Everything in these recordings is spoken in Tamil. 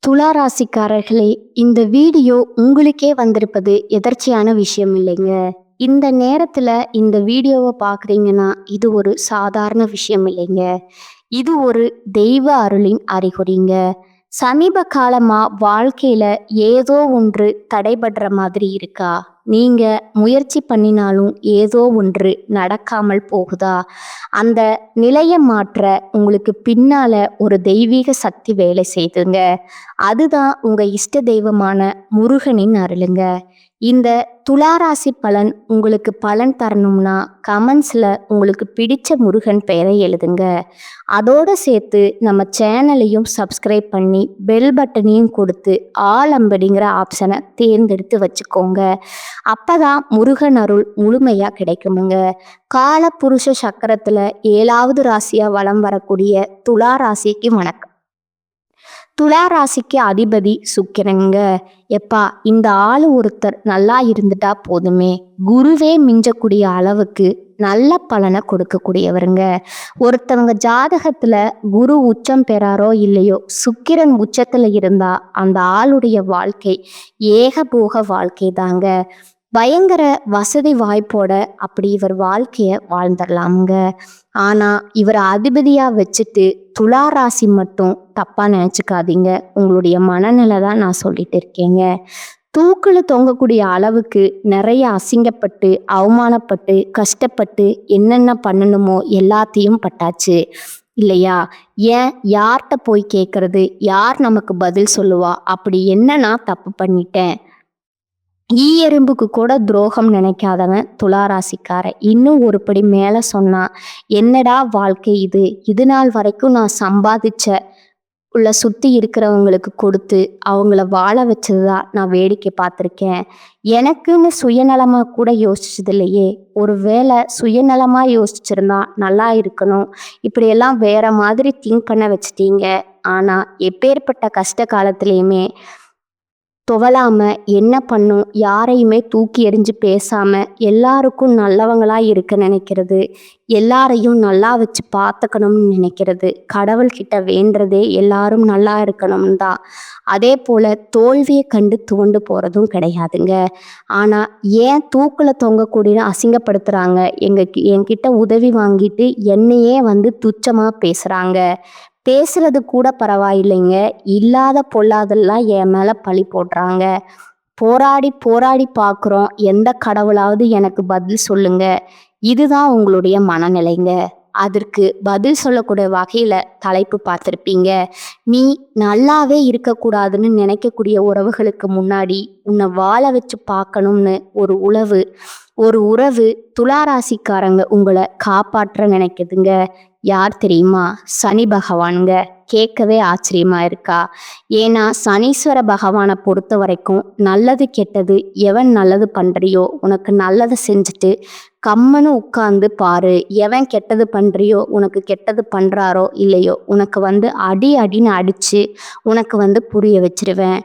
துலா ராசிக்காரர்களே, இந்த வீடியோ உங்களுக்கே வந்திருப்பது எதர்ச்சியான விஷயம் இல்லைங்க. இந்த நேரத்துல இந்த வீடியோவை பார்க்குறீங்கன்னா, இது ஒரு சாதாரண விஷயம் இல்லைங்க. இது ஒரு தெய்வ அருளின் அறிகுறிங்க. சமீப காலமா வாழ்க்கையில ஏதோ ஒன்று தடைபடுற மாதிரி இருக்கா? நீங்க முயற்சி பண்ணினாலும் ஏதோ ஒன்று நடக்காமல் போகுதா? அந்த நிலைய மாற்ற உங்களுக்கு பின்னால ஒரு தெய்வீக சக்தி வேலை செய்துங்க. அதுதான் உங்க இஷ்ட தெய்வமான முருகனின் அருளுங்க. இந்த துளாராசி பலன் உங்களுக்கு பலன் தரணும்னா கமெண்ட்ஸில் உங்களுக்கு பிடிச்ச முருகன் பெயரை எழுதுங்க. அதோடு சேர்த்து நம்ம சேனலையும் சப்ஸ்கிரைப் பண்ணி பெல் பட்டனையும் கொடுத்து ஆல் அப்படிங்கிற ஆப்ஷனை தேர்ந்தெடுத்து வச்சுக்கோங்க. அப்போ தான் முருகன் அருள் முழுமையாக கிடைக்குமுங்க. காலபுருஷ சக்கரத்தில் 7வது ராசியாக வலம் வரக்கூடிய துலா ராசிக்கு வணக்கம். துலா ராசிக்கு அதிபதி சுக்கிரனுங்க. எப்பா இந்த ஆள் ஒருத்தர் நல்லா இருந்துட்டா போதுமே, குருவே மிஞ்சக்கூடிய அளவுக்கு நல்ல பலனை கொடுக்கக்கூடியவருங்க. ஒருத்தவங்க ஜாதகத்துல குரு உச்சம் பெறாரோ இல்லையோ, சுக்கிரன் உச்சத்துல இருந்தா அந்த ஆளுடைய வாழ்க்கை ஏகபோக வாழ்க்கை தாங்க. பயங்கர வசதி வாய்ப்போட அப்படி இவர் வாழ்க்கைய வாழ்ந்துடலாமுங்க. ஆனா இவர் அதிபதியா வச்சுட்டு துலா ராசி மட்டும் தப்பா நினைச்சுக்காதீங்க. உங்களுடைய மனநிலை தான் நான் சொல்லிட்டு இருக்கேங்க. தூக்குல தொங்கக்கூடிய அளவுக்கு நிறைய அசிங்கப்பட்டு அவமானப்பட்டு கஷ்டப்பட்டு என்னென்ன பண்ணணுமோ எல்லாத்தையும் பட்டாச்சு இல்லையா? ஏன் யார்கிட்ட போய் கேட்கறது? யார் நமக்கு பதில் சொல்லுவா? அப்படி என்ன நான் தப்பு பண்ணிட்டேன்? எறும்புக்கு கூட துரோகம் நினைக்காதவன் துளாராசிக்காரன். இன்னும் ஒரு படி மேலே சொன்னா, என்னடா வாழ்க்கை இது, இது நாள் வரைக்கும் நான் சம்பாதிச்ச உள்ள சுற்றி இருக்கிறவங்களுக்கு கொடுத்து அவங்கள வாழ வச்சதுதான் நான் வேடிக்கை பார்த்துருக்கேன். எனக்குன்னு சுயநலமாக கூட யோசிச்சது இல்லையே. ஒரு வேளை சுயநலமாக யோசிச்சிருந்தா நல்லா இருக்கணும், இப்படியெல்லாம் வேற மாதிரி திங்க் பண்ண வச்சுட்டீங்க. ஆனால் எப்பேற்பட்ட கஷ்ட காலத்துலேயுமே துவலாம என்ன பண்ணும், யாரையுமே தூக்கி எறிஞ்சு பேசாம எல்லாருக்கும் நல்லவங்களா இருக்க நினைக்கிறது, எல்லாரையும் நல்லா வச்சு பார்த்துக்கணும்னு நினைக்கிறது, கடவுள்கிட்ட வேண்டுறதே எல்லாரும் நல்லா இருக்கணும் தான். அதே போல தோல்வியை கண்டு துவண்டு போறதும் கிடையாதுங்க. ஆனா ஏன் தூக்குல தொங்கக்கூடிய அசிங்கப்படுத்துறாங்க, என்கிட்ட உதவி வாங்கிட்டு என்னையே துச்சமா பேசுறாங்க. பேசுறது கூட பரவாயில்லைங்க, இல்லாத பொல்லாதெல்லாம் என் மேல பழி போடுறாங்க. போராடி போராடி பார்க்குறோம், எந்த கடவுளாவது எனக்கு பதில் சொல்லுங்க. இதுதான் உங்களுடைய மனநிலைங்க. அதற்கு பதில் சொல்லக்கூடிய வகையில தலைப்பு பார்த்துருப்பீங்க. நீ நல்லாவே இருக்கக்கூடாதுன்னு நினைக்கக்கூடிய உறவுகளுக்கு முன்னாடி உன்னை வாழ வச்சு பார்க்கணும்னு ஒரு உறவு துளாராசிக்காரங்க உங்களை காப்பாற்ற நினைக்குதுங்க. யார் தெரியுமா? சனி பகவானுங்க. கேட்கவே ஆச்சரியமா இருக்கா? ஏன்னா சனீஸ்வர பகவானை பொறுத்த வரைக்கும் நல்லது கெட்டது எவன் நல்லது பண்றியோ உனக்கு நல்லதை செஞ்சுட்டு கம்மனு உட்கார்ந்து பாரு. எவன் கெட்டது பண்றியோ உனக்கு கெட்டது பண்றாரோ இல்லையோ உனக்கு அடி அடின்னு அடிச்சு உனக்கு புரிய வச்சிருவேன்.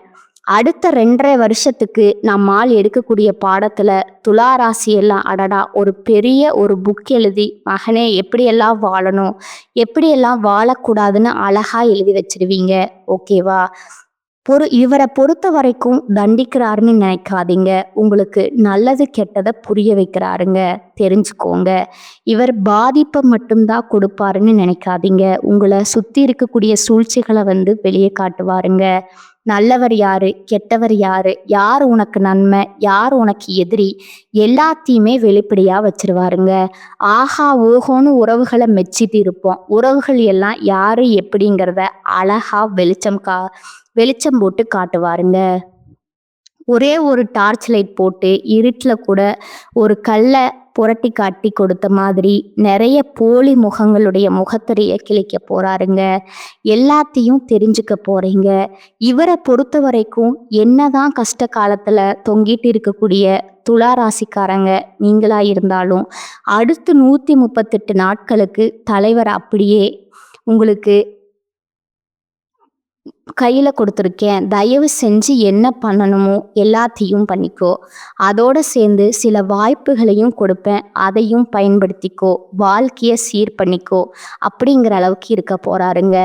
அடுத்த 2.5 வருஷத்துக்கு நம்மால் எடுக்கக்கூடிய பாடத்துல துலா ராசி எல்லாம் அடடா ஒரு பெரிய ஒரு புக் எழுதி மகனே எப்படியெல்லாம் வாழணும் எப்படியெல்லாம் வாழக்கூடாதுன்னு அழகா எழுதி வச்சிருவீங்க. ஓகேவா? இவரை பொறுத்த வரைக்கும் தண்டிக்கிறாருன்னு நினைக்காதீங்க. உங்களுக்கு நல்லது கெட்டதை புரிய வைக்கிறாருங்க, தெரிஞ்சுக்கோங்க. இவர் பாதிப்பை மட்டும்தான் கொடுப்பாருன்னு நினைக்காதீங்க. உங்களை சுற்றி இருக்கக்கூடிய சூழ்ச்சிகளை வெளியே காட்டுவாருங்க. நல்லவர் யாரு, கெட்டவர் யாரு, யார் உனக்கு நன்மை, யார் உனக்கு எதிரி, எல்லாத்தையுமே வெளிப்படையா வச்சிருவாருங்க. ஆஹா ஓஹோன்னு உறவுகளை மெச்சிட்டு இருப்போம். உறவுகள் எல்லாம் யாரு எப்படிங்கிறத அழகா வெளிச்சம் போட்டு காட்டுவாருங்க. ஒரே ஒரு டார்ச் லைட் போட்டு இருட்டில் கூட ஒரு கல்லை புரட்டி காட்டி கொடுத்த மாதிரி நிறைய போலி முகங்களுடைய முகத்திரையை கிழிக்க போறாருங்க. எல்லாத்தையும் தெரிஞ்சுக்க போறீங்க. இவரை பொறுத்த வரைக்கும் என்னதான் கஷ்ட காலத்துல தொங்கிட்டு இருக்கக்கூடிய துலா ராசிக்காரங்க நீங்களா இருந்தாலும் அடுத்து 138 நாட்களுக்கு தலைவர் அப்படியே உங்களுக்கு கையில் கொடுத்துருக்கேன், தயவு செஞ்சு என்ன பண்ணணுமோ எல்லாத்தையும் பண்ணிக்கோ, அதோடு சேர்ந்து சில வாய்ப்புகளையும் கொடுப்பேன், அதையும் பயன்படுத்திக்கோ, வாழ்க்கையை சீர் பண்ணிக்கோ அப்படிங்கிற அளவுக்கு இருக்க போகிறாருங்க.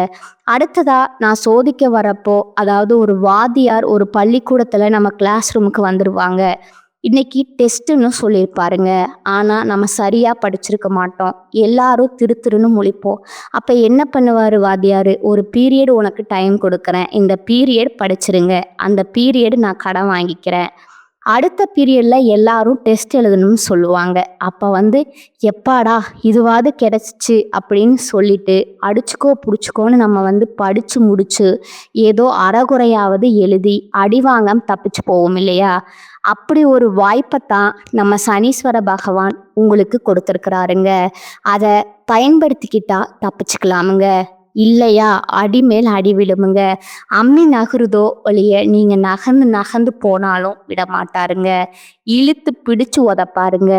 அடுத்ததா நான் சோதிக்க வரப்போ, அதாவது ஒரு வாத்தியார் ஒரு பள்ளிக்கூடத்தில் நம்ம கிளாஸ் ரூமுக்கு வந்துடுவாங்க. இன்னைக்கு டெஸ்ட்டுன்னு சொல்லியிருப்பாருங்க. ஆனால் நம்ம சரியாக படிச்சிருக்க மாட்டோம், எல்லாரும் திருன்னு முழிப்போம். அப்போ என்ன பண்ணுவார் வாத்தியார், ஒரு பீரியட் உனக்கு டைம் கொடுக்குறேன், இந்த பீரியட் படிச்சிருங்க, அந்த பீரியட் நான் கடன் வாங்கிக்கிறேன். அடுத்த பீரியடில் எல்லாரும் டெஸ்ட் எழுதணும்னு சொல்லுவாங்க. அப்போ எப்பாடா இதுவாது கிடச்சிச்சு அப்படின்னு சொல்லிட்டு அடிச்சுக்கோ பிடிச்சிக்கோன்னு நம்ம படித்து முடிச்சு ஏதோ அறகுறையாவது எழுதி அடிவாங்காம தப்பிச்சு போவோம் இல்லையா? அப்படி ஒரு வாய்ப்பைத்தான் நம்ம சனீஸ்வர பகவான் உங்களுக்கு கொடுத்துருக்குறாருங்க. அதை பயன்படுத்திக்கிட்டா தப்பிச்சுக்கலாமுங்க. இல்லையா அடி மேல் அடி விழுமுங்க. அம்மி நகருதோ ஒழிய நீங்க நகர்ந்து நகர்ந்து போனாலும் விட மாட்டாருங்க. இழுத்து பிடிச்சு உதப்பாருங்க.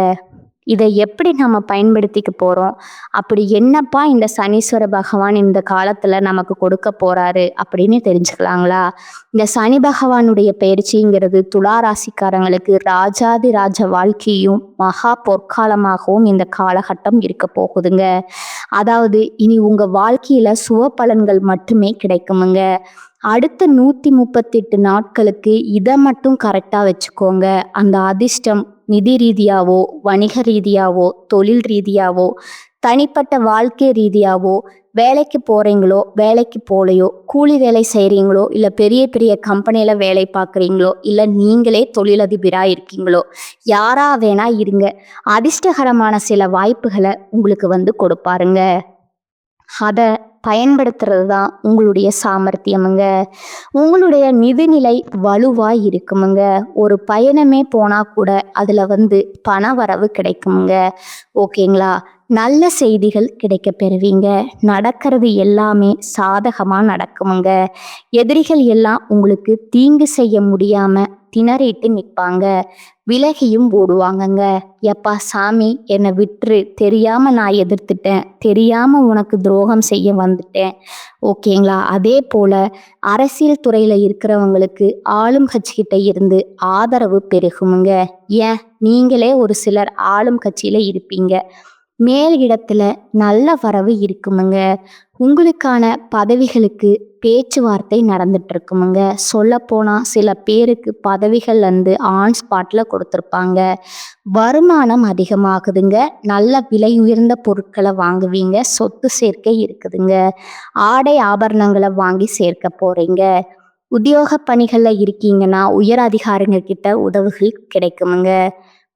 இதை எப்படி நம்ம பயன்படுத்திக்க போகிறோம், அப்படி என்னப்பா இந்த சனீஸ்வர பகவான் இந்த காலத்தில் நமக்கு கொடுக்க போகிறாரு அப்படின்னு தெரிஞ்சுக்கலாங்களா? இந்த சனி பகவானுடைய பயிற்சிங்கிறது துலா ராசிக்காரங்களுக்கு ராஜாதி ராஜ வாழ்க்கையும் மகா பொற்காலமாகவும் இந்த காலகட்டம் இருக்க போகுதுங்க. அதாவது இனி உங்கள் வாழ்க்கையில் சுவ பலன்கள் மட்டுமே கிடைக்குமுங்க. அடுத்த 138 நாட்களுக்கு இதை மட்டும் கரெக்டாக வச்சுக்கோங்க. அந்த அதிர்ஷ்டம் நிதி ரீதியாவோ, வணிக ரீதியாவோ, தொழில் ரீதியாவோ, தனிப்பட்ட வாழ்க்கை ரீதியாவோ, வேலைக்கு போகிறீங்களோ வேலைக்கு போகலையோ, கூலி வேலை செய்கிறீங்களோ இல்லை பெரிய பெரிய கம்பெனியில் வேலை பார்க்குறீங்களோ இல்லை நீங்களே தொழிலதிபராக இருக்கீங்களோ, யாராக வேணா இருங்க, அதிர்ஷ்டகரமான சில வாய்ப்புகளை உங்களுக்கு கொடுப்பாருங்க. அதை பயன்படுத்துறது தான் உங்களுடைய சாமர்த்தியமுங்க. உங்களுடைய நிதிநிலை வலுவாக இருக்குமுங்க. ஒரு பயணமே போனால் கூட அதில் பண வரவு கிடைக்குமுங்க. ஓகேங்களா? நல்ல செய்திகள் கிடைக்க பெறுவீங்க. நடக்கிறது எல்லாமே சாதகமாக நடக்குமுங்க. எதிரிகள் எல்லாம் உங்களுக்கு தீங்கு செய்ய முடியாமல் திணறிட்டு நிற்பாங்க, விலகியும் ஓடுவாங்கங்க. எப்பா சாமி என்னை விட்டுரு, தெரியாமல் நான் எதிர்த்துட்டேன், தெரியாமல் உனக்கு துரோகம் செய்ய வந்துட்டேன். ஓகேங்களா? அதே போல் அரசியல் துறையில் இருக்கிறவங்களுக்கு ஆளும் கட்சிக்கிட்ட இருந்து ஆதரவு பெருகுமுங்க. ஏன் நீங்களே ஒரு சிலர் ஆளும் கட்சியில் இருப்பீங்க, மேல் இடத்துல நல்ல வரவு இருக்குமுங்க. உங்களுக்கான பதவிகளுக்கு பேச்சுவார்த்தை நடந்துட்டு இருக்குமுங்க. சொல்லப்போனால் சில பேருக்கு பதவிகள் ஆன் ஸ்பாட்டில் கொடுத்துருப்பாங்க. வருமானம் அதிகமாகுதுங்க. நல்ல விலை உயர்ந்த பொருட்களை வாங்குவீங்க. சொத்து சேர்க்கை இருக்குதுங்க. ஆடை ஆபரணங்களை வாங்கி சேர்க்க போகிறீங்க. உத்தியோக பணிகளில் இருக்கீங்கன்னா உயர் அதிகாரிங்க கிட்ட உதவிகள் கிடைக்குமுங்க.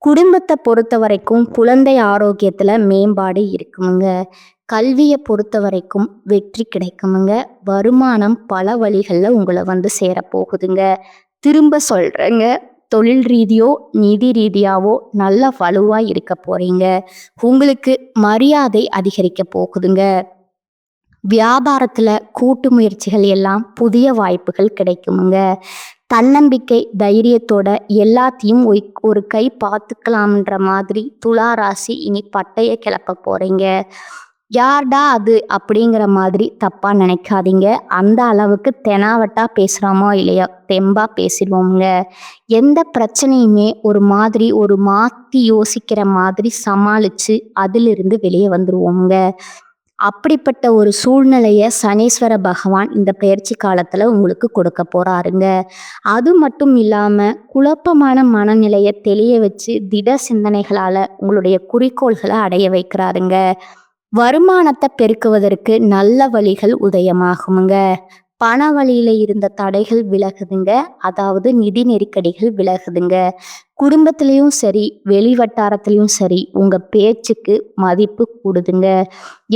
குடும்பத்தை பொறுத்த வரைக்கும் குழந்தை ஆரோக்கியத்தில் மேம்பாடு இருக்குமுங்க. கல்வியை பொறுத்த வரைக்கும் வெற்றி கிடைக்குமுங்க. வருமானம் பல வழிகளில் உங்களை சேரப்போகுதுங்க. திரும்ப சொல்கிறேங்க, தொழில் ரீதியோ நிதி ரீதியாவோ நல்ல வலுவாக இருக்க போகிறீங்க. உங்களுக்கு மரியாதை அதிகரிக்க போகுதுங்க. வியாபாரத்தில் கூட்டு முயற்சிகள் எல்லாம் புதிய வாய்ப்புகள் கிடைக்குமுங்க. தன்னம்பிக்கை தைரியத்தோட எல்லாத்தையும் ஒரு கை பார்த்துக்கலாம்ன்ற மாதிரி துலா ராசி இனி பட்டைய கிளப்ப போகிறீங்க. யார்டா அது அப்படிங்கிற மாதிரி தப்பாக நினைக்காதீங்க. அந்த அளவுக்கு தெனாவட்டா பேசுகிறோமோ இல்லையோ தெம்பாக பேசிடுவோங்க. எந்த பிரச்சனையுமே ஒரு மாற்றி யோசிக்கிற மாதிரி சமாளித்து அதிலிருந்து வெளியே வந்துடுவோங்க. அப்படிப்பட்ட ஒரு சூழ்நிலையை சனீஸ்வர பகவான் இந்த பயிற்சி காலத்தில் உங்களுக்கு கொடுக்க போகிறாருங்க. அது மட்டும் இல்லாமல் குழப்பமான மனநிலையை தெளிய வச்சு திட சிந்தனைகளால் உங்களுடைய குறிக்கோள்களை அடைய வைக்கிறாருங்க. வருமானத்தை பெருக்குவதற்கு நல்ல வழிகள் உதயமாகுமுங்க. பண வழியில் இருந்த தடைகள் விலகுதுங்க. அதாவது நிதி நெருக்கடிகள் விலகுதுங்க. குடும்பத்திலையும் சரி வெளி வட்டாரத்திலையும் சரி உங்கள் பேச்சுக்கு மதிப்பு கூடுதுங்க.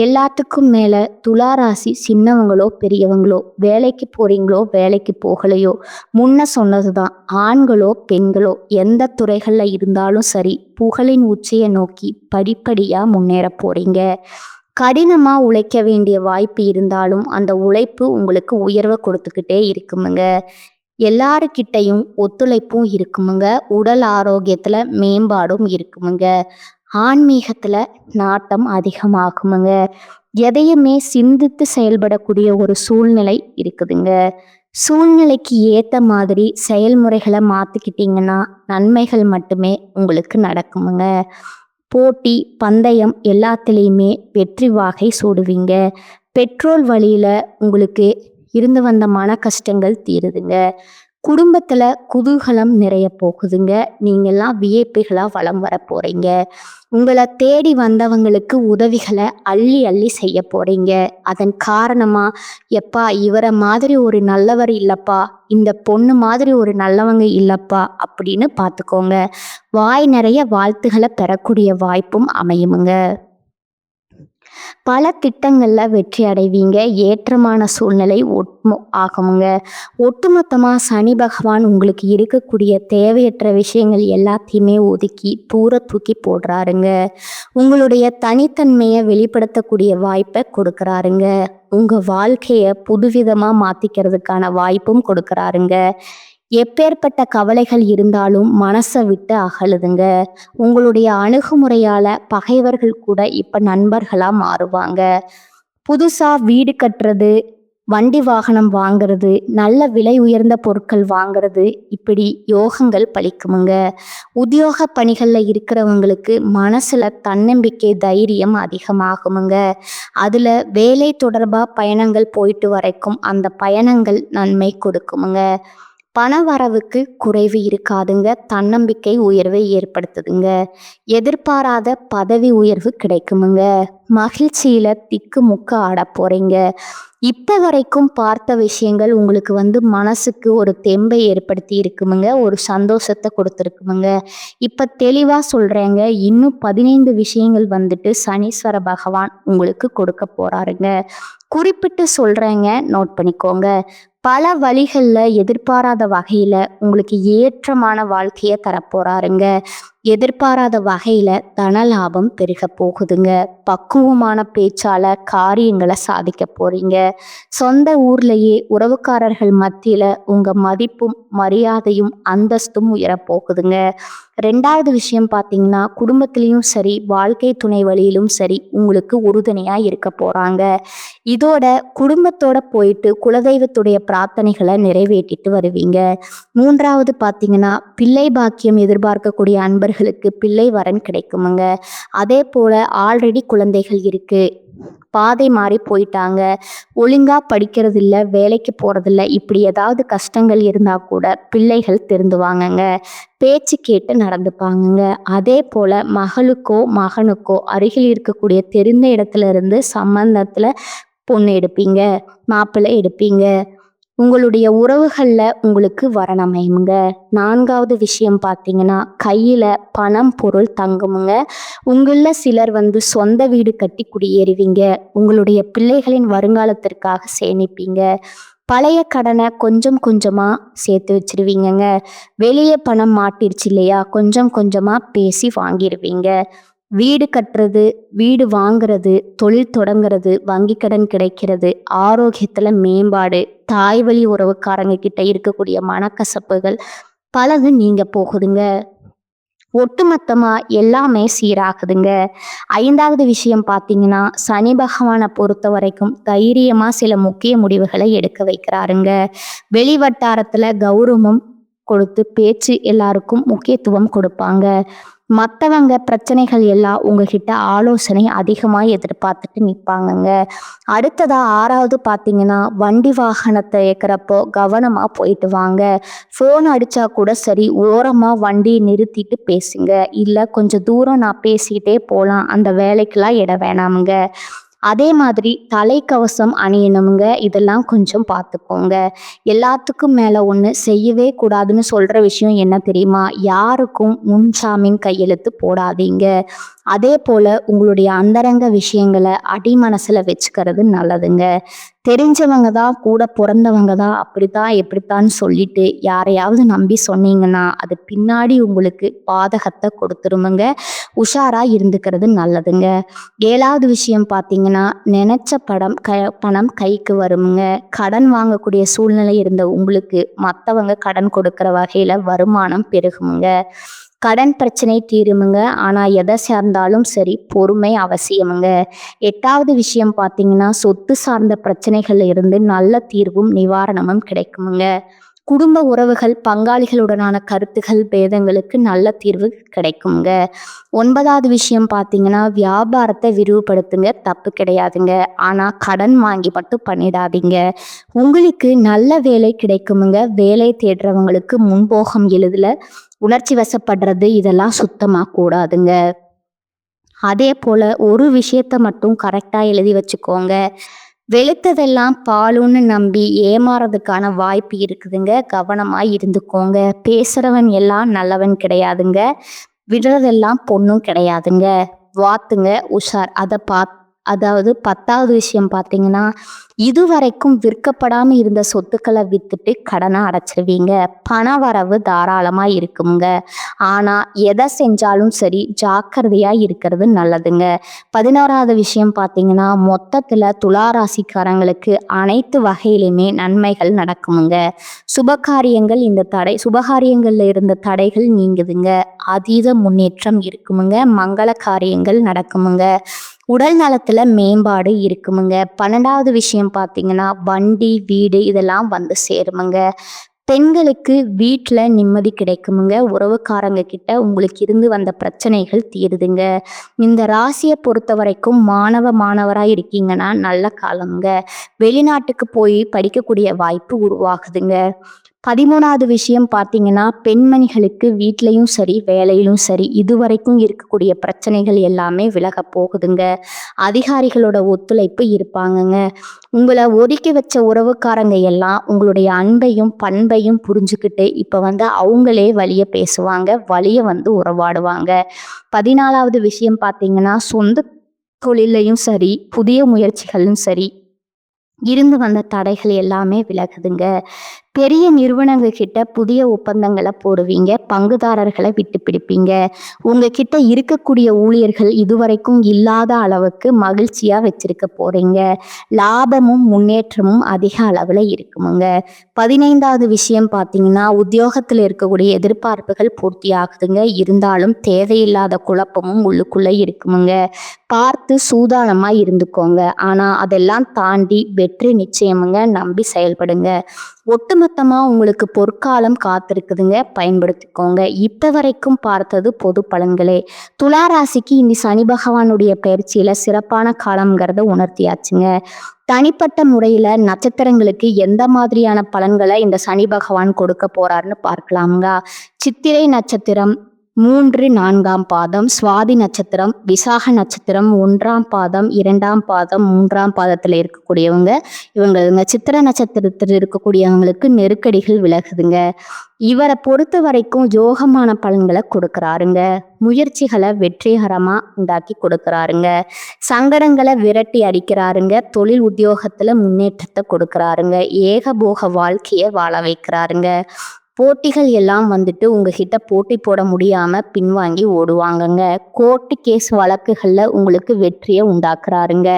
எல்லாத்துக்கும் மேலே துளாராசி சின்னவங்களோ பெரியவங்களோ, வேலைக்கு போகிறீங்களோ வேலைக்கு போகலையோ, முன்ன சொன்னது தான், ஆண்களோ பெண்களோ எந்த துறைகளில் இருந்தாலும் சரி புகழின் உச்சியை நோக்கி படிப்படியாக முன்னேற போகிறீங்க. கடினமாக உழைக்க வேண்டிய வாய்ப்பு இருந்தாலும் அந்த உழைப்பு உங்களுக்கு உயர்வை கொடுத்துக்கிட்டே இருக்குமுங்க. எல்லாருக்கிட்டையும் ஒத்துழைப்பும் இருக்குமுங்க. உடல் ஆரோக்கியத்தில் மேம்பாடும் இருக்குமுங்க. ஆன்மீகத்தில் நாட்டம் அதிகமாகுமுங்க. எதையுமே சிந்தித்து செயல்படக்கூடிய ஒரு சூழ்நிலை இருக்குதுங்க. சூழ்நிலைக்கு ஏத்த மாதிரி செயல்முறைகளை மாத்திக்கிட்டீங்கன்னா நன்மைகள் மட்டுமே உங்களுக்கு நடக்குமுங்க. போட்டி, பந்தயம் எல்லாத்துலேயுமே வெற்றி வாகை சூடுவீங்க. பெட்ரோல் வழியில உங்களுக்கு இருந்து வந்த மன கஷ்டங்கள் தீருதுங்க. குடும்பத்துல குதூகலம் நிறைய போகுதுங்க. நீங்கெல்லாம் விஐபிகளா வலம் வர போறீங்க. உங்களை தேடி வந்தவங்களுக்கு உதவிகளை அள்ளி அள்ளி செய்ய போறீங்க. அதன் காரணமா, எப்பா இவரை மாதிரி ஒரு நல்லவர் இல்லப்பா, இந்த பொண்ணு மாதிரி ஒரு நல்லவங்க இல்லப்பா அப்படின்னு பார்த்துக்கோங்க. வாய் நிறைய வாழ்த்துக்களை பெறக்கூடிய வாய்ப்பும் அமையுமுங்க. பல திட்டங்கள்ல வெற்றி அடைவீங்க. ஏற்றமான சூழ்நிலை ஆகுமுங்க. ஒட்டுமொத்தமா சனி பகவான் உங்களுக்கு இருக்கக்கூடிய தேவையற்ற விஷயங்கள் எல்லாத்தையுமே ஒதுக்கி தூர தூக்கி போடுறாருங்க. உங்களுடைய தனித்தன்மையை வெளிப்படுத்தக்கூடிய வாய்ப்பை கொடுக்குறாருங்க. உங்க வாழ்க்கைய புதுவிதமா மாத்திக்கிறதுக்கான வாய்ப்பும் கொடுக்குறாருங்க. எப்பேற்பட்ட கவலைகள் இருந்தாலும் மனசை விட்டு அகலுதுங்க. உங்களுடைய அணுகுமுறையால பகைவர்கள் கூட இப்ப நண்பர்களா மாறுவாங்க. புதுசா வீடு கட்டுறது, வண்டி வாகனம் வாங்குறது, நல்ல விலை உயர்ந்த பொருட்கள் வாங்குறது, இப்படி யோகங்கள் பலிக்குமுங்க. உத்தியோக பணிகள்ல இருக்கிறவங்களுக்கு மனசுல தன்னம்பிக்கை, தைரியம் அதிகமாகுமுங்க. அதுல வேலை தொடர்பா பயணங்கள் போயிட்டு வரைக்கும் அந்த பயணங்கள் நன்மை கொடுக்குமுங்க. பண வரவுக்கு குறைவு இருக்காதுங்க. தன்னம்பிக்கை உயர்வை ஏற்படுத்துதுங்க. எதிர்பாராத பதவி உயர்வு கிடைக்குமுங்க. மகிழ்ச்சியில திக்கு முக்க ஆட போறீங்க. இப்ப வரைக்கும் பார்த்த விஷயங்கள் உங்களுக்கு மனசுக்கு ஒரு தெம்பை ஏற்படுத்தி இருக்குமுங்க. ஒரு சந்தோஷத்தை கொடுத்துருக்குமுங்க. இப்ப தெளிவா சொல்றேங்க, இன்னும் 15 விஷயங்கள் சனீஸ்வர பகவான் உங்களுக்கு கொடுக்க போறாருங்க. குறிப்பிட்டு சொல்றேங்க, நோட் பண்ணிக்கோங்க. பல வழிகளில் எதிர்பாராத வகையில் உங்களுக்கு ஏற்றமான வாழ்க்கையை தரப்போறாருங்க. எதிர்பாராத வகையில் தன லாபம் பெருக போகுதுங்க. பக்குவமான பேச்சால காரியங்களை சாதிக்க போறீங்க. சொந்த ஊர்லேயே உறவுக்காரர்கள் மத்தியில் உங்கள் மதிப்பும் மரியாதையும் அந்தஸ்தும் உயரப்போகுதுங்க. 2வது விஷயம் பார்த்தீங்கன்னா, குடும்பத்திலையும் சரி வாழ்க்கை துணை வழியிலும் சரி உங்களுக்கு உறுதுணையாக இருக்க போகிறாங்க. இதோட குடும்பத்தோட போயிட்டு குலதெய்வத்துடைய பிரார்த்தனைகளை நிறைவேற்றிட்டு வருவீங்க. 3வது பார்த்தீங்கன்னா, பிள்ளை பாக்கியம் எதிர்பார்க்கக்கூடிய அன்பர்களுக்கு பிள்ளை வரன் கிடைக்குமுங்க. அதே போல் ஆல்ரெடி குழந்தைகள் இருக்கு, பாதை மாறி போயிட்டாங்க, ஒழுங்கா படிக்கிறது இல்லை, வேலைக்கு போகிறதில்ல, இப்படி ஏதாவது கஷ்டங்கள் இருந்தால் கூட பிள்ளைகள் திருந்துவாங்கங்க. பேச்சு கேட்டு நடந்துப்பாங்கங்க. அதே போல் மகளுக்கோ மகனுக்கோ அருகில் இருக்கக்கூடிய தெரிந்த இடத்துல இருந்து சம்பந்தத்தில் பொண்ணு எடுப்பீங்க, மாப்பிள்ளை எடுப்பீங்க. உங்களுடைய உறவுகளில் உங்களுக்கு வரன் அமையுங்க. 4வது விஷயம் பார்த்தீங்கன்னா, கையில் பணம் பொருள் தங்குமுங்க. உங்களில் சிலர் சொந்த வீடு கட்டி குடியேறுவீங்க. உங்களுடைய பிள்ளைகளின் வருங்காலத்திற்காக சேமிப்பீங்க. பழைய கடனை கொஞ்சம் கொஞ்சமாக சேர்த்து வச்சிருவீங்கங்க. வெளியே பணம் மாட்டிருச்சு இல்லையா, கொஞ்சம் கொஞ்சமாக பேசி வாங்கிடுவீங்க. வீடு கட்டுறது, வீடு வாங்குறது, தொழில் தொடங்குறது, வங்கி கடன் கிடைக்கிறது, ஆரோக்கியத்தில் மேம்பாடு, தாய் வழி உறவுக்காரங்க கிட்ட இருக்கக்கூடிய மனக்கசப்புகள் பலது நீங்க போகுதுங்க. ஒட்டுமொத்தமா எல்லாமே சீராகுதுங்க. 5வது விஷயம் பார்த்தீங்கன்னா, சனி பகவானை பொறுத்த வரைக்கும் தைரியமா சில முக்கிய முடிவுகளை எடுக்க வைக்கிறாருங்க. வெளி வட்டாரத்துல கௌரவம் கொடுத்து பேச்சு எல்லாருக்கும் முக்கியத்துவம் கொடுப்பாங்க. மற்றவங்க பிரச்சனைகள் எல்லாம் உங்ககிட்ட ஆலோசனை அதிகமாக எதிர்பார்த்துட்டு நிற்பாங்கங்க. அடுத்ததா 6வது பார்த்தீங்கன்னா, வண்டி வாகனத்தை இயக்கிறப்போ கவனமாக போயிட்டு வாங்க. ஃபோன் அடித்தா கூட சரி, ஓரமாக வண்டியை நிறுத்திட்டு பேசுங்க. இல்லை கொஞ்சம் தூரம் நான் பேசிக்கிட்டே போகலாம், அந்த வேலைக்கெல்லாம் இடம் வேணாமுங்க. அதே மாதிரி தலைக்கவசம் அணியணுங்க. இதெல்லாம் கொஞ்சம் பார்த்துக்கோங்க. எல்லாத்துக்கும் மேலே ஒன்று செய்யவே கூடாதுன்னு சொல்கிற விஷயம் என்ன தெரியுமா? யாருக்கும் முன்ஜாமீன் கையெழுத்து போடாதீங்க. அதே போல் உங்களுடைய அந்தரங்க விஷயங்களை அடிமனசில் வச்சுக்கிறது நல்லதுங்க. தெரிஞ்சவங்க தான், கூட பிறந்தவங்க தான், அப்படித்தான் எப்படித்தான்னு சொல்லிட்டு யாரையாவது நம்பி சொன்னீங்கன்னா அது பின்னாடி உங்களுக்கு பாதகத்தை கொடுத்துருமுங்க. உஷாராக இருந்துக்கிறது நல்லதுங்க. 7வது விஷயம் பார்த்தீங்கன்னா, நினைச்ச பணம் கைக்கு வருமுங்க. கடன் வாங்கக்கூடிய சூழ்நிலை இருந்த உங்களுக்கு மற்றவங்க கடன் கொடுக்குற வகையில் வருமானம் பெருகுமுங்க. கடன் பிரச்சனை தீருமுங்க. ஆனா எதை சார்ந்தாலும் சரி பொறுமை அவசியமுங்க. 8வது விஷயம் பார்த்தீங்கன்னா, சொத்து சார்ந்த பிரச்சனைகள்ல இருந்து நல்ல தீர்வும் நிவாரணமும் கிடைக்குமுங்க. குடும்ப உறவுகள், பங்காளிகளுடனான கருத்துகள் பேதங்களுக்கு நல்ல தீர்வு கிடைக்குங்க. 9வது விஷயம் பார்த்தீங்கன்னா, வியாபாரத்தை விரிவுபடுத்துங்க. தப்பு கிடையாதுங்க. ஆனா கடன் வாங்கி மட்டும் பண்ணிடாதீங்க. உங்களுக்கு நல்ல வேலை கிடைக்குமுங்க. வேலை தேடுறவங்களுக்கு முன்போகம் எழுதல உணர்ச்சி வசப்படுறது இதெல்லாம் சுத்தமா கூடாதுங்க. அதே போல ஒரு விஷயத்த மட்டும் கரெக்டா எழுதி வச்சுக்கோங்க. வெளுத்ததெல்லாம் பாலுன்னு நம்பி ஏமாறதுக்கான வாய்ப்பு இருக்குதுங்க. கவனமா இருந்துக்கோங்க. பேசுறவன் எல்லாம் நல்லவன் கிடையாதுங்க. விடுறதெல்லாம் பொண்ணும் கிடையாதுங்க. வாத்துங்க உஷார். அதாவது 10வது விஷயம் பார்த்தீங்கன்னா, இதுவரைக்கும் விற்கப்படாம இருந்த சொத்துக்களை வித்துட்டு கடனை அடைச்சிருவீங்க. பண வரவு தாராளமா இருக்குங்க. ஆனா எதை செஞ்சாலும் சரி ஜாக்கிரதையா இருக்கிறது நல்லதுங்க. 11வது விஷயம் பார்த்தீங்கன்னா, மொத்தத்துல துளாராசிக்காரங்களுக்கு அனைத்து வகையிலுமே நன்மைகள் நடக்குமுங்க. சுபகாரியங்கள்ல இருந்த தடைகள் நீங்குதுங்க. அதீத முன்னேற்றம் இருக்குமுங்க. மங்கள காரியங்கள் நடக்குமுங்க. உடல் நலத்துல மேம்பாடு இருக்குமுங்க. 12வது விஷயம் பார்த்தீங்கன்னா, வண்டி வீடு இதெல்லாம் வந்து சேருமுங்க. பெண்களுக்கு வீட்டில் நிம்மதி கிடைக்குமுங்க. உறவுக்காரங்க கிட்ட உங்களுக்கு இருந்து வந்த பிரச்சனைகள் தீருதுங்க. இந்த ராசியை பொறுத்த வரைக்கும் மாணவராக இருக்கீங்கன்னா நல்ல காலமுங்க. வெளிநாட்டுக்கு போய் படிக்கக்கூடிய வாய்ப்பு உருவாகுதுங்க. 13வது விஷயம் பார்த்தீங்கன்னா, பெண்மணிகளுக்கு வீட்லையும் சரி வேலையிலும் சரி இதுவரைக்கும் இருக்கக்கூடிய பிரச்சனைகள் எல்லாமே விலக போகுதுங்க. அதிகாரிகளோட ஒத்துழைப்பு இருப்பாங்கங்க. உங்களை ஒதுக்கி வச்ச உறவுக்காரங்க எல்லாம் உங்களுடைய அன்பையும் பண்பையும் புரிஞ்சுக்கிட்டு இப்போ அவங்களே வழிய பேசுவாங்க. வழிய உறவாடுவாங்க. 14வது விஷயம் பார்த்தீங்கன்னா, சொந்த தொழிலையும் சரி புதிய முயற்சிகளும் சரி இருந்து வந்த தடைகள் எல்லாமே விலகுதுங்க. பெரிய நிறுவனங்கள் கிட்ட புதிய ஒப்பந்தங்களை போடுவீங்க. பங்குதாரர்களை விட்டு பிடிப்பீங்க. உங்ககிட்ட இருக்கக்கூடிய ஊழியர்கள் இதுவரைக்கும் இல்லாத அளவுக்கு மகிழ்ச்சியா வச்சிருக்க போறீங்க. லாபமும் முன்னேற்றமும் அதிக அளவுல இருக்குமுங்க. 15வது விஷயம் பார்த்தீங்கன்னா, உத்தியோகத்தில் இருக்கக்கூடிய எதிர்பார்ப்புகள் பூர்த்தி ஆகுதுங்க. இருந்தாலும் தேவையில்லாத குழப்பமும் உள்ளுக்குள்ள இருக்குமுங்க. பார்த்து சூதானமா இருந்துக்கோங்க. ஆனா அதெல்லாம் தாண்டி வெற்றி நிச்சயமுங்க. நம்பி செயல்படுங்க. ஒட்டுமொத்தமா உங்களுக்கு பொற்காலம் காத்திருக்குதுங்க. பயன்படுத்திக்கோங்க. இப்ப வரைக்கும் பார்த்தது பொது பலன்களே. துலா ராசிக்கு இனி சனி பகவானுடைய பயிற்சியில சிறப்பான காலம்ங்கிறத உணர்த்தியாச்சுங்க. தனிப்பட்ட முறையில நட்சத்திரங்களுக்கு எந்த மாதிரியான பலன்களை இந்த சனி பகவான் கொடுக்க போறாருன்னு பார்க்கலாம்ங்க. சித்திரை நட்சத்திரம் 3, 4ஆம் பாதம், சுவாதி நட்சத்திரம், விசாக நட்சத்திரம் 1ஆம் பாதம், 2ஆம் பாதம், 3ஆம் பாதத்தில் இருக்கக்கூடியவங்க இவங்க சித்திர நட்சத்திரத்தில் இருக்கக்கூடியவங்களுக்கு நெருக்கடிகள் விலகுதுங்க. இவரை பொறுத்த வரைக்கும் யோகமான பலன்களை கொடுக்குறாருங்க. முயற்சிகளை வெற்றிகரமா உண்டாக்கி கொடுக்குறாருங்க. சங்கடங்களை விரட்டி அடிக்கிறாருங்க. தொழில் உத்தியோகத்துல முன்னேற்றத்தை கொடுக்குறாருங்க. ஏகபோக வாழ்க்கையை வாழ வைக்கிறாருங்க. போட்டிகள் எல்லாம் உங்ககிட்ட போட்டி போட முடியாம பின்வாங்கி ஓடுவாங்கங்க. கோர்ட்டு கேஸ் வழக்குகள்ல உங்களுக்கு வெற்றியை உண்டாக்குறாருங்க.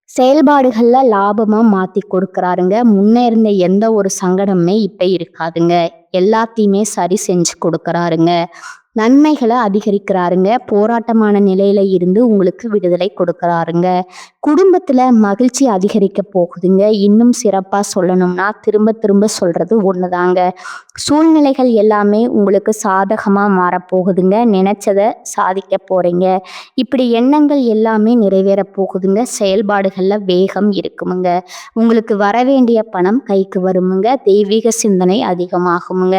செயல்பாடுகள்ல லாபமா மாத்தி கொடுக்குறாருங்க. முன்ன இருந்த எந்த ஒரு சங்கடமே இப்ப இருக்காதுங்க. எல்லாத்தையுமே சரி செஞ்சு கொடுக்குறாருங்க. நன்மைகளை அதிகரிக்கிறாருங்க. போராட்டமான நிலையில இருந்து உங்களுக்கு விடுதலை கொடுக்குறாருங்க. குடும்பத்துல மகிழ்ச்சி அதிகரிக்க போகுதுங்க. இன்னும் சிறப்பா சொல்லணும்னா திரும்ப திரும்ப சொல்றது ஒண்ணுதாங்க. சூழ்நிலைகள் எல்லாமே உங்களுக்கு சாதகமா மாறப்போகுதுங்க. நினைச்சதை சாதிக்க போறீங்க. இப்படி எண்ணங்கள் எல்லாமே நிறைவேற போகுதுங்க. செயல்பாடுகள்ல வேகம் இருக்குமுங்க. உங்களுக்கு வர வேண்டிய பணம் கைக்கு வருமுங்க. தெய்வீக சிந்தனை அதிகமாகுமுங்க.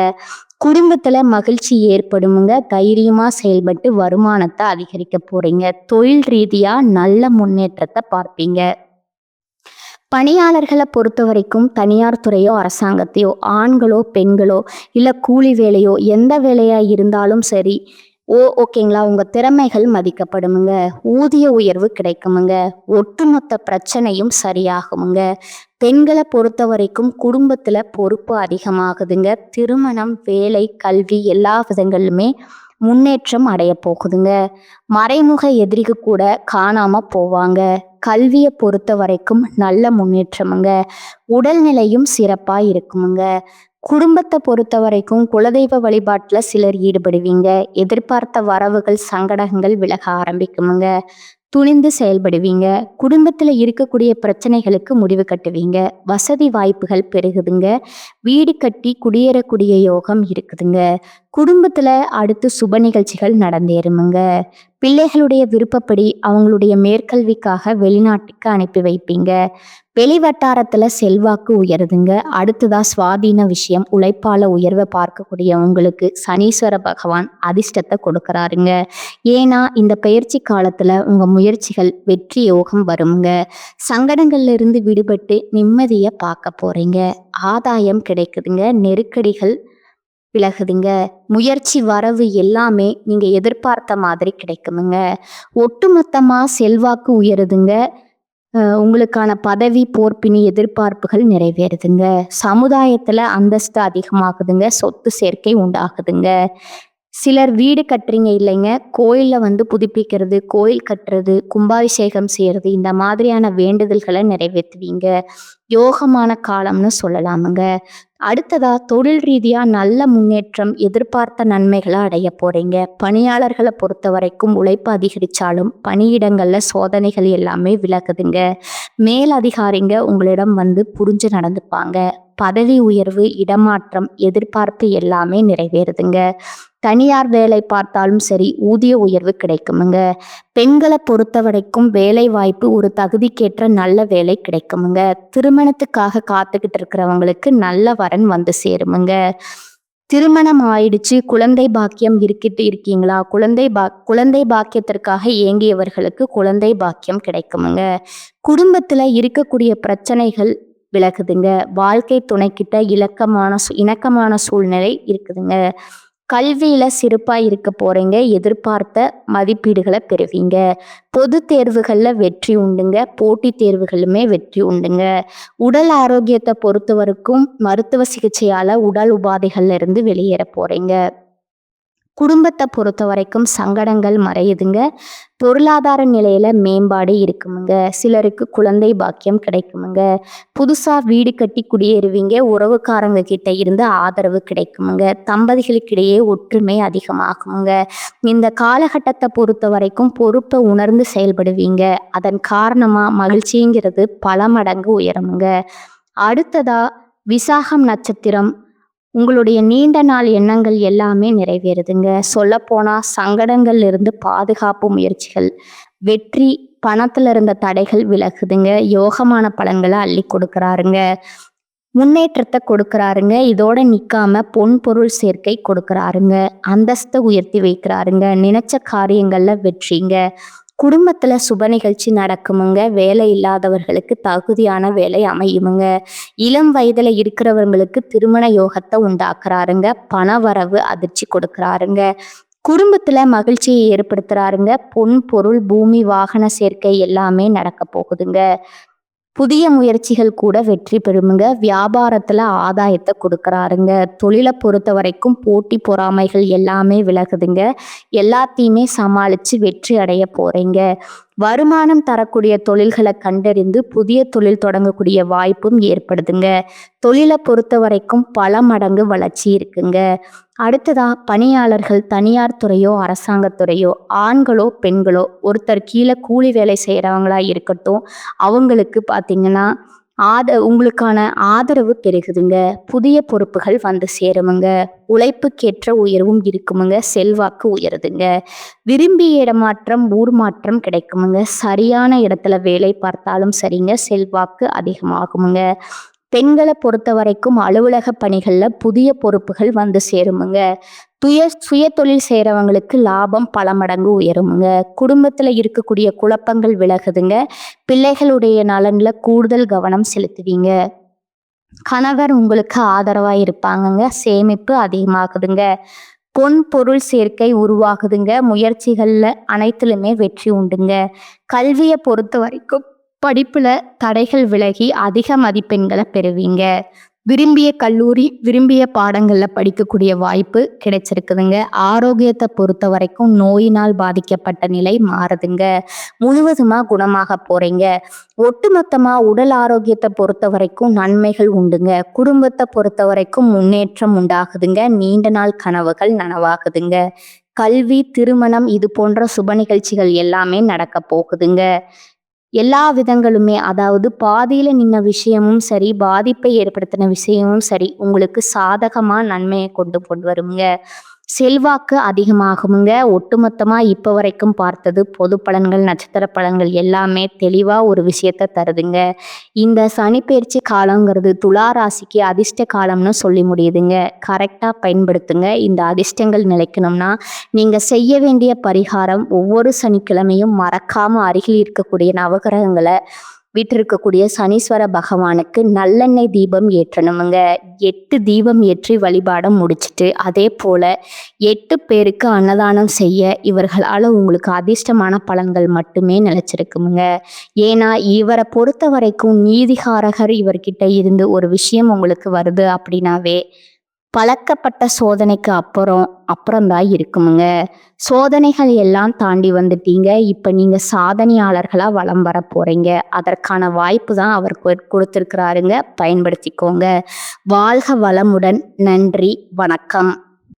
குடும்பத்துல மகிழ்ச்சி ஏற்படுமுங்க. தைரியமா செயல்பட்டு வருமானத்தை அதிகரிக்க போறீங்க. தொழில் ரீதியா நல்ல முன்னேற்றத்தை பார்ப்பீங்க. பணியாளர்களை பொறுத்த வரைக்கும் தனியார் துறையோ அரசாங்கத்தையோ ஆண்களோ பெண்களோ இல்லை கூலி வேலையோ எந்த வேலையா இருந்தாலும் சரி ஓகேங்களா, உங்க திறமைகள் மதிக்கப்படுமுங்க. ஊதிய உயர்வு கிடைக்குமுங்க. ஒட்டுமொத்த பிரச்சனையும் சரியாகுமுங்க. பெண்களை பொறுத்த வரைக்கும் குடும்பத்துல பொறுப்பு அதிகமாகுதுங்க. திருமணம் வேலை கல்வி எல்லா விதங்களிலுமே முன்னேற்றம் அடைய போகுதுங்க. மறைமுக எதிரிக்கு கூட காணாம போவாங்க. கல்வியை பொறுத்த வரைக்கும் நல்ல முன்னேற்றமுங்க. உடல்நிலையும் சிறப்பா இருக்குமுங்க. குடும்பத்தை பொறுத்த வரைக்கும் குலதெய்வ வழிபாட்டுல சிலர் ஈடுபடுவீங்க. எதிர்பார்த்த வரவுகள், சங்கடங்கள் விலக ஆரம்பிக்குமுங்க. துணிந்து செயல்படுவீங்க. குடும்பத்துல இருக்கக்கூடிய பிரச்சனைகளுக்கு முடிவு கட்டுவீங்க. வசதி வாய்ப்புகள் பெருகுதுங்க. வீடு கட்டி குடியேறக்கூடிய யோகம் இருக்குதுங்க. குடும்பத்துல அடுத்து சுப நிகழ்ச்சிகள் நடந்தேறுமுங்க. பிள்ளைகளுடைய விருப்பப்படி அவங்களுடைய மேற்கல்விக்காக வெளிநாட்டுக்கு அனுப்பி வைப்பீங்க. வெளிவட்டாரத்துல செல்வாக்கு உயருதுங்க. அடுத்ததா சுவாதீன விஷயம், உழைப்பால உயர்வை பார்க்கக்கூடிய உங்களுக்கு சனீஸ்வர பகவான் அதிர்ஷ்டத்தை கொடுக்கறாருங்க. ஏன்னா இந்த பயிற்சி காலத்துல உங்க முயற்சிகள் வெற்றி யோகம் வருங்க. சங்கடங்கள்ல இருந்து விடுபட்டு நிம்மதியை பார்க்க போறீங்க. ஆதாயம் கிடைக்குதுங்க. நெருக்கடிகள் விலகுதுங்க. முயற்சி வரவு எல்லாமே நீங்க எதிர்பார்த்த மாதிரி கிடைக்குமுங்க. ஒட்டுமொத்தமா செல்வாக்கு உயருதுங்க. உங்களுக்கான பதவி, பொறுப்பினி எதிர்பார்ப்புகள் நிறைவேறுதுங்க. சமுதாயத்துல அந்தஸ்து அதிகமாகுதுங்க. சொத்து சேர்க்கை உண்டாகுதுங்க. சிலர் வீடு கட்டுறீங்க இல்லைங்க, கோயிலில் புதுப்பிக்கிறது, கோயில் கட்டுறது, கும்பாபிஷேகம் செய்கிறது, இந்த மாதிரியான வேண்டுதல்களை நிறைவேற்றுவீங்க. யோகமான காலம்னு சொல்லலாமுங்க. அடுத்ததா தொழில் ரீதியாக நல்ல முன்னேற்றம், எதிர்பார்த்த நன்மைகளை அடைய போகிறீங்க. பணியாளர்களை பொறுத்த வரைக்கும் உழைப்பு அதிகரித்தாலும் பணியிடங்களில் சோதனைகள் எல்லாமே விலகுதுங்க. மேலதிகாரிங்க உங்களிடம் புரிஞ்சு நடந்துப்பாங்க. பதவி உயர்வு, இடமாற்றம், எதிர்பார்ப்பு எல்லாமே நிறைவேறுதுங்க. தனியார் வேலை பார்த்தாலும் சரி, ஊதிய உயர்வு கிடைக்குமுங்க. பெண்களை பொறுத்த வரைக்கும் வேலை வாய்ப்பு, ஒரு தகுதிக்கேற்ற நல்ல வேலை கிடைக்குமுங்க. திருமணத்துக்காக காத்துக்கிட்டு இருக்கிறவங்களுக்கு நல்ல வரன் சேருமுங்க. திருமணம் ஆயிடுச்சு, குழந்தை பாக்கியம் இருக்கீங்களா? குழந்தை பாக்கியத்திற்காக ஏங்கியவர்களுக்கு குழந்தை பாக்கியம் கிடைக்குமுங்க. குடும்பத்துல இருக்கக்கூடிய பிரச்சனைகள் விலகுதுங்க. வாழ்க்கை துணைக்கிட்ட இணக்கமான சூழ்நிலை இருக்குதுங்க. கல்வியில சிறப்பா இருக்க போறீங்க. எதிர்பார்த்த மதிப்பீடுகளை பெறுவீங்க. பொது தேர்வுகள்ல வெற்றி உண்டுங்க. போட்டித் தேர்வுகளுமே வெற்றி உண்டுங்க. உடல் ஆரோக்கியத்தை பொறுத்த வரைக்கும் மருத்துவ சிகிச்சையால உடல் உபாதைகள்ல இருந்து வெளியேற போறீங்க. குடும்பத்தை பொறுத்த வரைக்கும் சங்கடங்கள் மறையுதுங்க. பொருளாதார நிலையில மேம்பாடு இருக்குமுங்க. சிலருக்கு குழந்தை பாக்கியம் கிடைக்குமுங்க. புதுசா வீடு கட்டி குடியேறுவீங்க. உறவுக்காரங்க கிட்ட இருந்து ஆதரவு கிடைக்குமுங்க. தம்பதிகளுக்கிடையே ஒற்றுமை அதிகமாகுமுங்க. இந்த காலகட்டத்தை பொறுத்த வரைக்கும் பொறுப்பை உணர்ந்து செயல்படுவீங்க. அதன் காரணமா மகிழ்ச்சிங்கிறது பல மடங்கு உயருமுங்க. அடுத்ததா விசாகம் நட்சத்திரம். உங்களுடைய நீண்ட நாள் எண்ணங்கள் எல்லாமே நிறைவேறுதுங்க. சொல்லப்போனா சங்கடங்கள்ல இருந்து பாதுகாப்பு முயற்சிகள் வெற்றி, பணத்துல இருந்த தடைகள் விலகுதுங்க. யோகமான பலன்களை அள்ளி கொடுக்கறாருங்க. முன்னேற்றத்தை கொடுக்கறாருங்க. இதோட நிக்காம பொன் பொருள் சேர்க்கை கொடுக்கறாருங்க. அந்தஸ்தை உயர்த்தி வைக்கிறாருங்க. நினைச்ச காரியங்கள்ல வெற்றிங்க. குடும்பத்துல சுப நிகழ்ச்சி நடக்குமுங்க. வேலை இல்லாதவர்களுக்கு தகுதியான வேலை அமையுமுங்க. இளம் வயதுல இருக்கிறவங்களுக்கு திருமண யோகத்தை உண்டாக்குறாருங்க. பண வரவு அதிர்ச்சி கொடுக்கறாருங்க. குடும்பத்துல மகிழ்ச்சியை ஏற்படுத்துறாருங்க. பொன் பொருள், பூமி, வாகன சேர்க்கை எல்லாமே நடக்க போகுதுங்க. புதிய முயற்சிகள் கூட வெற்றி பெறுமுங்க. வியாபாரத்துல ஆதாயத்தை கொடுக்கறாருங்க. தொழிலை பொறுத்த வரைக்கும் போட்டி பொறாமைகள் எல்லாமே விலகுதுங்க. எல்லாத்தையுமே சமாளிச்சு வெற்றி அடைய போறீங்க. வருமானம் தரக்கூடிய தொழில்களை கண்டறிந்து புதிய தொழில் தொடங்கக்கூடிய வாய்ப்பும் ஏற்படுதுங்க. தொழிலை பொறுத்த வரைக்கும் பல மடங்கு வளர்ச்சி இருக்குங்க. அடுத்ததா பணியாளர்கள், தனியார் துறையோ அரசாங்கத்துறையோ, ஆண்களோ பெண்களோ, ஒருத்தர் கீழே கூலி வேலை செய்கிறவங்களா இருக்கட்டும், அவங்களுக்கு பார்த்தீங்கன்னா உங்களுக்கான ஆதரவு பெருகுதுங்க. புதிய பொறுப்புகள் சேருமுங்க. உழைப்புக்கேற்ற உயர்வும் இருக்குமுங்க. செல்வாக்கு உயருதுங்க. விரும்பிய இடமாற்றம், ஊர் மாற்றம் கிடைக்குமுங்க. சரியான இடத்துல வேலை பார்த்தாலும் சரிங்க, செல்வாக்கு அதிகமாகுமுங்க. பெண்களை பொறுத்த வரைக்கும் அலுவலக பணிகள்ல புதிய பொறுப்புகள் சேருமுங்க. சுய தொழில் செய்கிறவங்களுக்கு லாபம் பல மடங்கு உயருமுங்க. குடும்பத்தில் இருக்கக்கூடிய குழப்பங்கள் விலகுதுங்க. பிள்ளைகளுடைய நலன்ல கூடுதல் கவனம் செலுத்துவீங்க. கணவர் உங்களுக்கு ஆதரவாக இருப்பாங்கங்க. சேமிப்பு அதிகமாகுதுங்க. பொன் பொருள் சேர்க்கை உருவாகுதுங்க. முயற்சிகள்ல அனைத்திலுமே வெற்றி உண்டுங்க. கல்வியை பொறுத்த வரைக்கும் படிப்புல தடைகள் விலகி அதிக மதிப்பெண்களை பெறுவீங்க. விரும்பிய கல்லூரி, விரும்பிய பாடங்கள்ல படிக்கக்கூடிய வாய்ப்பு கிடைச்சிருக்குதுங்க. ஆரோக்கியத்த பொறுத்தவரைக்கும் நோயினால் பாதிக்கப்பட்ட நிலை மாறுதுங்க. முழுவதுமா குணமாக போறீங்க. ஒட்டுமொத்தமா உடல் ஆரோக்கியத்த பொறுத்தவரைக்கும் நன்மைகள் உண்டுங்க. குடும்பத்த பொறுத்தவரைக்கும் முன்னேற்றம் உண்டாகுதுங்க. நீண்ட நாள் கனவுகள் நனவாகுதுங்க. கல்வி, திருமணம் இது போன்ற சுப நிகழ்ச்சிகள் எல்லாமே நடக்கப் போகுதுங்க. எல்லா விதங்களுமே அதாவது பாதியில நின்ன விஷயமும் சரி, பாதிப்பை ஏற்படுத்தின விஷயமும் சரி, உங்களுக்கு சாதகமா நன்மையை கொண்டு வருங்க. செல்வாக்கு அதிகமாகுங்க. ஒட்டுமொத்தமா இப்ப வரைக்கும் பார்த்தது பொது பலன்கள், நட்சத்திர பலன்கள் எல்லாமே தெளிவா ஒரு விஷயத்த தருதுங்க. இந்த சனிப்பெயர்ச்சி காலங்கிறது துலா ராசிக்கு அதிர்ஷ்ட காலம்னு சொல்லி முடியுதுங்க. கரெக்டா பயன்படுத்துங்க. இந்த அதிர்ஷ்டங்கள் நிலைக்கணும்னா நீங்க செய்ய வேண்டிய பரிகாரம் ஒவ்வொரு சனிக்கிழமையும் மறக்காம அருகில் இருக்கக்கூடிய நவகிரகங்களை வீற்றிருக்கக்கூடிய சனீஸ்வர பகவானுக்கு நல்லெண்ணெய் தீபம் ஏற்றணுமுங்க. 8 தீபம் ஏற்றி வழிபாடம் முடிச்சிட்டு அதே போல 8 பேருக்கு அன்னதானம் செய்ய இவர்களால் உங்களுக்கு அதிர்ஷ்டமான பலன்கள் மட்டுமே நிலைச்சிருக்குமுங்க. ஏன்னா இவரை பொறுத்த வரைக்கும் நீதிகாரகர் இவர்கிட்ட இருந்து ஒரு விஷயம் உங்களுக்கு வருது அப்படின்னாவே பழக்கப்பட்ட சோதனைக்கு அப்புறம்தான் இருக்குமுங்க. சோதனைகள் எல்லாம் தாண்டி வந்துட்டீங்க. இப்ப நீங்க சாதனையாளர்களா வலம் வர போறீங்க. அதற்கான வாய்ப்பு தான் அவர் கொடுத்திருக்கிறாருங்க. பயன்படுத்திக்கோங்க. வாழ்க வளமுடன். நன்றி. வணக்கம்.